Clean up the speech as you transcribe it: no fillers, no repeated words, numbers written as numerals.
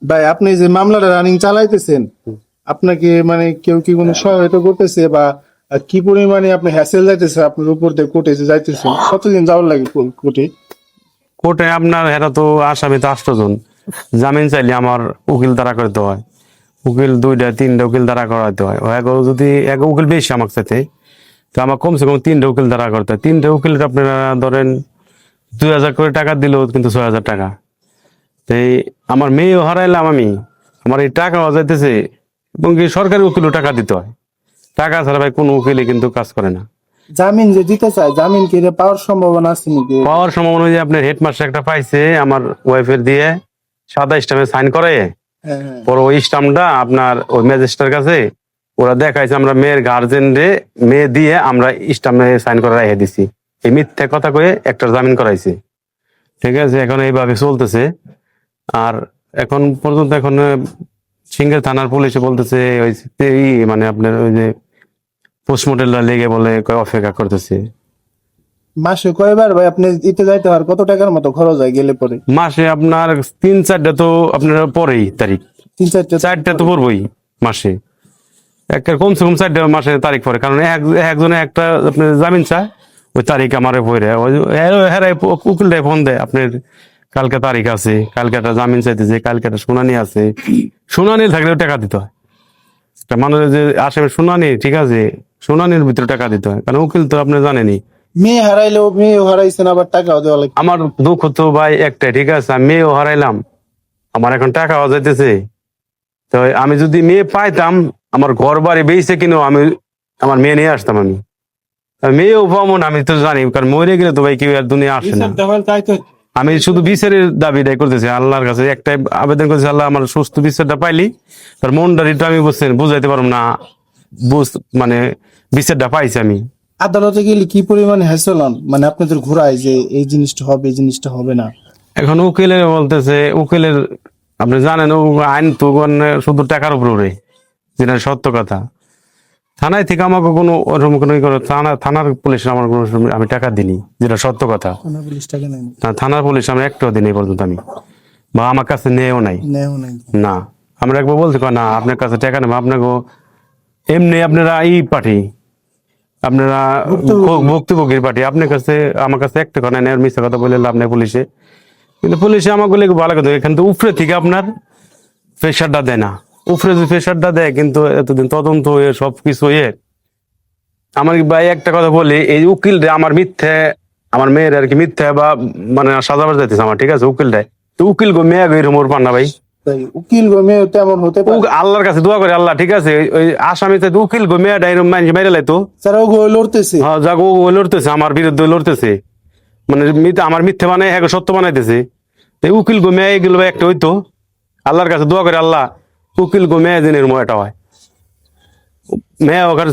ভাই আপনি যে মামলাটা রানিং চালাইতেছেন, আপনাকে মানে কেউ কি কোনো সহায়তা করতেছে বা কি পরিমাণে আপনি হ্যাসেল যাইতেছে আপনার উপর দিয়ে কোর্টে যে যাইতেছেন, কতদিন যাওয়ার লাগে কোর্টে? কোর্টে আপনার এরা তো আসামি তো 8 জন, জামিন চাইলে আমার উকিল দ্বারা করতে হয়, উকিল 2টা 3টা উকিল দ্বারা করাতে হয়। যদি এক উকিল বেশি আমার সাথে, তো আমার কমসে কম 3টা উকিল দ্বারা করতে হয়। 3টা উকিল আপনারা ধরেন 2000 করে টাকা দিলেও কিন্তু 6000 টাকা। তো আমার মেয়েও হারাইলাম আমি, আমার এই টাকাও যাইতেছে, এবং কি সরকারি উকিলও টাকা দিতে হয়। টাকা ছাড়া ভাই কোনো উকিলই কিন্তু কাজ করে না। জামিন যে দিতে চায়, জামিন কি এটা পাওয়ার সম্ভাবনা আছে নাকি? পাওয়ার সম্ভাবনা যে আপনার হেডমাস্টার একটা পাইছে আমার ওয়াইফের দিয়ে, সাদা স্টাম্পে সাইন করে, হ্যাঁ হ্যাঁ। পরে ওই স্টাম্পটা আপনার ওই ম্যাজিস্ট্রেটের কাছে ওরা দেখাইছে, আমরা মেয়ের গার্জেন রে মেয়ে দিয়ে আমরা স্টাম্পে সাইন করে রেখে দিছি। এই মিথ্যা কথা কয়ে একটা জামিন করাইছে। ঠিক আছে, এখন এইভাবে চলতেছে। আর এখন পর্যন্ত এখন সিঙ্গেল থানার পুলিশে বলতেছে ওই মানে আপনার ওই যে পোস্টমর্টেমটা লেগে বলে অপেক্ষা করতেছে। মাসে কয়বার ভাই আপনি ইতে যাইতে হয়? কত টাকার মতো খরচ হয় গেলে পরে? মাসে আপনার 3-4টা তো আপনার পরেই তারিখ, 4টা তো পড়বই মাসে। একটা কমসে কম 4টা মাসে তারিখ পরে, কারণ একজনে একটা আপনার জামিন চায়, ওই তারিখ আমার পরে হেরাই উকিলটাই ফোন দেয় আপনার কালকে তারিখ আছে, কালকে একটা জামিন চাইতেছে, কালকে একটা শুনানি আছে। শুনানি থাকলেও টাকা দিতে হয়। একটা মানুষের যে আসামের শুনানি, ঠিক আছে, শুনানির ভিতরে টাকা দিতে হয়, কারণ উকিল তো আপনি জানেনই। মেয়ে হারাইলেও মেয়ে হারাইছেন, আবার টাকাও দেওয়া লাগে। আমার দুঃখ তো ভাই একটাই, ঠিক আছে, আমি মেয়েও হারাইলাম, আমার এখন টাকাও যাইতেছে। তো আমি যদি মেয়ে পাইতাম, আমার ঘর বাড়ি বেঁচে কিনেও আমি আমার মেয়ে নিয়ে আসতাম। আমি আর মেয়েও পাবো না, আমি তো জানি, কারণ মরে গেলে তো ভাই কেউ আর দুনিয়া আসে না। আমি শুধু বিচারের দাবিটাই করতেছি আল্লাহর কাছে, একটাই আবেদন করতেছি, আল্লাহ আমার সুস্থ বিচারটা পাইলি, তার মনটা একটু আমি বুঝাইতে পারবো না, মানে বিচারটা পাইছি আমি। আদালতে গেলে কি পরিমাণে হ্যাসেল হন, মানে আপনাদের ঘোরায় যে এই জিনিসটা হবে, এই জিনিসটা হবে না? এখন উকিলের বলতেছে, উকিলের আপনি জানেন ও আইন তো মানে শুধু টাকার উপরে, যেটা সত্য কথা। থানায় থেকে আমাকে কোনো ওরকম কোনো থানার পুলিশ আমার কোনো আমি টাকা দিনি, যেটা সত্য কথা। থানা পুলিশ টাকা নেয় না? থানার পুলিশ আমি একটাও দিন এই পর্যন্ত আমি, বা আমার কাছে নেও নাই। নেও নাই? না, আমরা একবার বলতে পারি না আপনার কাছে টাকা নেবো, আপনাকে এমনি আপনারা পাঠি, আপনারা ভুক্তভোগীর পাঠি, আপনার কাছে আমার কাছে একটা কথা নেই, মিথ্যা কথা বলে লাভ নেই পুলিশে। কিন্তু পুলিশে আমাকে ভালো কথা, এখান থেকে উপরে থেকে আপনার প্রেশারটা দেয় না। উপরে যে প্রেশারটা দেয়, কিন্তু এতদিন তদন্ত হয়ে সবকিছু হয়ে আমার ভাই একটা কথা বলি, এই উকিল রে আমার মিথ্যে, আমার মেয়ের আর কি মিথ্যে বা মানে সাজাবার যাইতেছে আমার, ঠিক আছে, উকিল দেয় তো উকিল গো মেয়ে গো এরকম পান না ভাই। তাই উকিল গো মেয়ে তেমন হতে পারে? আল্লাহর কাছে দোয়া করে, আল্লাহ ঠিক আছে ওই আসামি চাইতে উকিল গো মেয়েটা এরকম মানুষ মেরে লাইতো। স্যার ও লড়তেছে? হ্যাঁ, যাক ও লড়তেছে আমার বিরুদ্ধে, লড়তেছে মানে আমার মিথ্যে বানাই হ্যাঁ সত্য বানাইতেছে। তো উকিল গো মেয়ে এগুলো ভাই একটা হইতো, আল্লাহর কাছে দোয়া করে আল্লাহ উকিল গো মেয়ে দিনের এটা হয় মেয়ে ওখানে